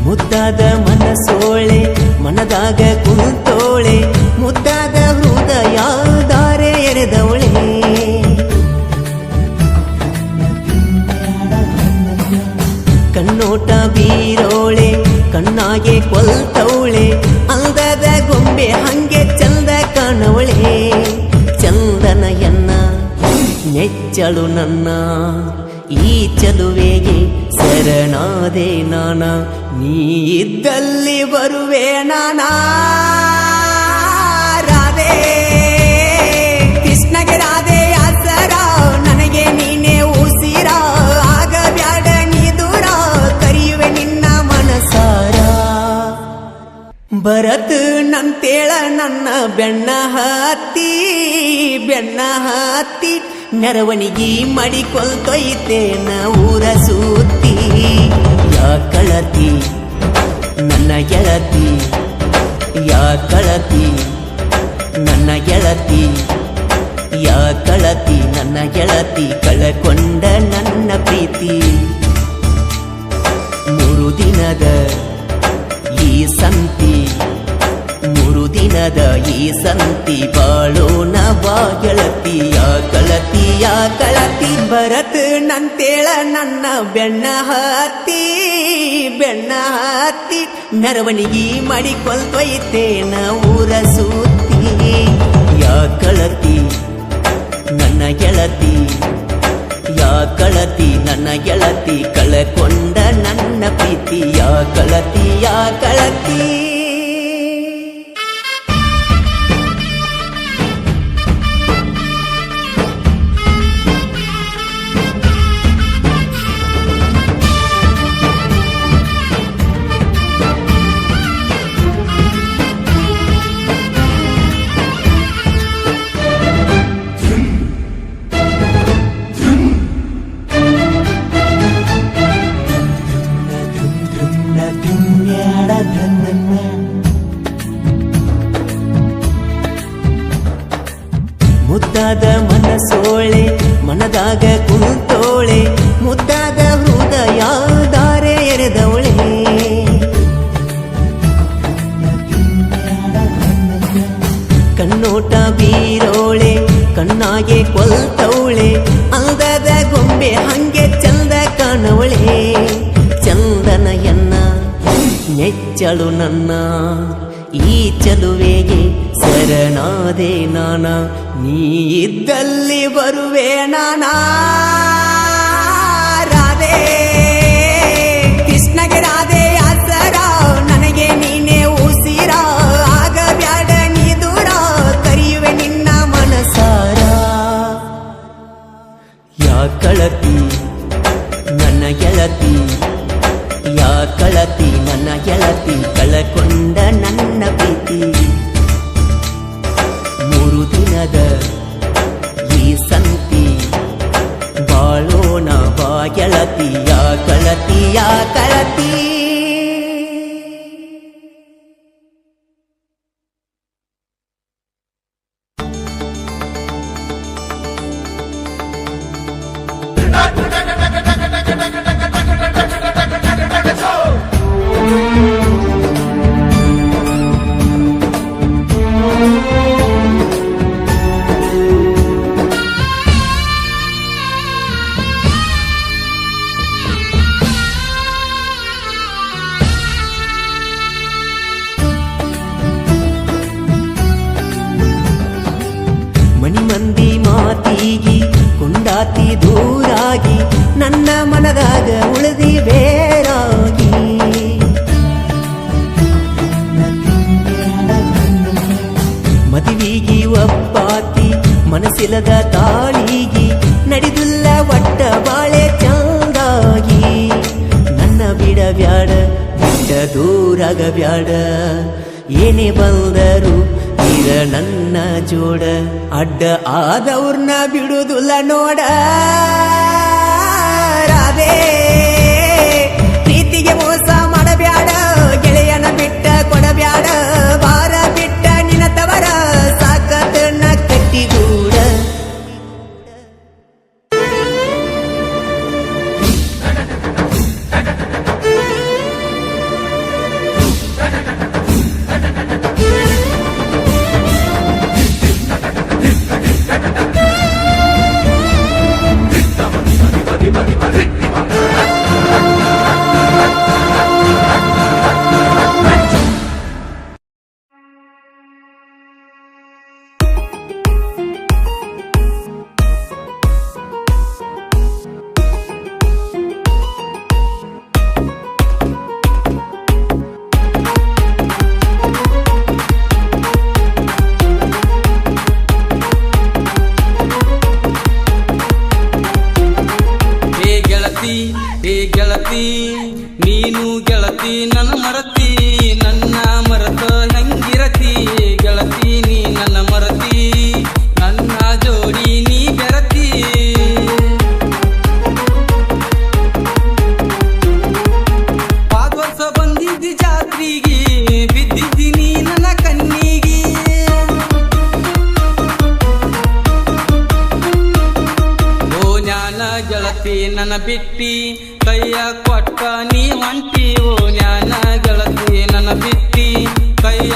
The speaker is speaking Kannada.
ಮುದ್ದಾದ ಮನಸೋಳೆ ಮನದಾಗ ಕುಂತೋಳೆ ಮುದ್ದಾದ ಹೃದಯ ದಾರೆ ಎರೆದವಳೆ ಕಣ್ಣೋಟ ಬೀರೋಳೆ ಕಣ್ಣಾಗೆ ಕೊಲ್ತವಳೆ ಅಂದದ ಗೊಂಬೆ ಹಂಗೆ ಚಂದ ಕಾಣವಳೆ ಚಂದನಯನ್ನ ನೆಚ್ಚಳು ನನ್ನ ಈ ಚಲುವೆಗೆ ಶರಣಾದೆ ನಾನ ನೀ ಇದ್ದಲ್ಲಿ ಬರುವೆ ನಾನಾ ರಾಧೆ ಕೃಷ್ಣಗೆ ರಾಧೆ ಆಸರ ನನಗೆ ನೀನೇ ಉಸಿರ ಆಗ ಬ್ಯಾಡ ನೀ ದೂರ ಕರೆಯುವೆ ನಿನ್ನ ಮನಸಾರ ಭರತ್ ನಂತೇಳ ನನ್ನ ಬೆಣ್ಣ ಹತ್ತಿ ಮೆರವಣಿಗೆ ಮಾಡಿಕೊಳ್ತೊಯ್ತೇನ ಊರ ಸುತ್ತಿ ಯಾ ಕಳತಿ ನನ್ನ ಗೆಳತಿ ಯಾ ಕಳತಿ ನನ್ನ ಗೆಳತಿ ಯಾ ಕಳತಿ ನನ್ನ ಗೆಳತಿ ಕಳಕೊಂಡ ನನ್ನ ಪ್ರೀತಿ 3 ದಿನದ ಈ ಸಂತಿ 3 ದಿನದ ಈ ಸಂತಿ ಬಾಳೋಣ ಬಾ ಗೆಳತಿ ಯಾ ಕಳತಿ ಭರತ್ ನಂತೇಳ ನನ್ನ ಬೆಣ್ಣ ಹತ್ತಿ ಮೆರವಣಿಗೆ ಮಾಡಿಕೊಳ್ತೊಯ್ತೇನ ಊರ ಸುತ್ತಿ ಯಾ ಕಳತಿ ನನ್ನ ಗೆಳತಿ ಯಾ ಕಳತಿ ನನ್ನ ಗೆಳತಿ ಕಳಕೊಂಡ ನನ್ನ ಪ್ರೀತಿ ಯಾ ಕಳತಿ ಮುದ್ದಾದ ಮನಸೋಳೆ ಮನದಾಗ ಕುಂತೋಳೆ ಮುದ್ದಾದ ಹೃದಯ ದಾರೆ ಎರೆದವಳೆ ಕಣ್ಣೋಟ ಬೀರೋಳೆ ಕಣ್ಣಾಗೆ ಕೊಲ್ತವಳೆ ಅಂದದ ಗೊಂಬೆ ಹಂಗೆ ಚಂದ ಕಾಣವಳೆ ಚಂದನಯನ್ನ ನೆಚ್ಚಳು ನನ್ನ ಈ ಚಲುವೆಗೆ ಶರಣಾದೆ ನಾನ ನೀ ಇದ್ದಲ್ಲಿ ಬರುವೆ ನಾನಾ ರಾಧೆ ಕೃಷ್ಣಗೆ ರಾಧೆ ಆಸರ ನನಗೆ ನೀನೇ ಉಸಿರ ಆಗ ಬ್ಯಾಡ ನೀ ದೂರ ಕರೆಯುವೆ ನಿನ್ನ ಮನಸಾರ ಯಾ ಕಳತಿ ನನ್ನ ಗೆಳತಿ ಯಾ ಕಳತಿ ನನ್ನ ಗೆಳತಿ ಕಳಕೊಂಡ ನನ್ನ ಪ್ರೀತಿ 3 ದಿನದ ಈ ಸಂತಿ ಬಾಳೋಣ ಬಾ ಗೆಳತಿ ಯಾ ಕಳತಿ ಮನಿ ಮಂದಿ ಮಾತಿಗಿ ಕುಂಡಾತಿ ದೂರಾಗಿ ನನ್ನ ಮನದಾಗ ಉಳಿದಿ ಬೇರಾಗಿ ಮದುವಿಗಿ ಒಪ್ಪಾತಿ ಮನಸ್ಸಿಲ್ಲದ ತಾಳಿಗಿ ನಡೆದಿಲ್ಲ ಒಟ್ಟ ಬಾಳೆ ಚಂದಾಗಿ ನನ್ನ ಬಿಡಬ್ಯಾಡ ಬಿಟ್ಟ ದೂರಾಗ ಬ್ಯಾಡ ಏನೇ ಬಂದರು ಇರ ನನ್ನ ಜೋಡ ಅಡ್ಡ ಆದವ್ರನ್ನ ಬಿಡುದಿಲ್ಲ ನೋಡ ರಾಧೆ ಪ್ರೀತಿಗೆ ಮೋಸ ಮಾಡಬ್ಯಾಡ ಗೆಳೆಯನ ಬಿಟ್ಟ ಕೊಡಬ್ಯಾಡ ಬಾರ ಬಿಟ್ಟ ನಿನ್ನ ತವರ ಸಾಕತನ ಕಟ್ಟಿಗೂಡ ಗೆಳತಿ ನನ್ನ ಮರತಿ ನನ್ನ ಮರತ ಹೆಂಗಿರತಿ ಗೆಳತಿ ನೀ ನನ್ನ ಮರತಿ ನನ್ನ ಜೋಡಿ ನೀ ಬೆರತಿ ಪಾದ ವರ್ಷ ಬಂದಿದ್ದಿ ಜಾತ್ರೆಗೆ ಬಿದ್ದಿದ್ದೀನಿ ನನ್ನ ಕಣ್ಣಿಗೆ ಓ ಜ್ಞಾನ ಗೆಳತಿ ನನ್ನ ಬಿಟ್ಟಿ ಕೈಯ ಕೊಟ್ಟ ನೀ ಹೊಂಟಿ ಓ ಜ್ಞಾನ ಗೆಳತಿ ನನ್ನ ಬಿಟ್ಟಿ ಕೈಯ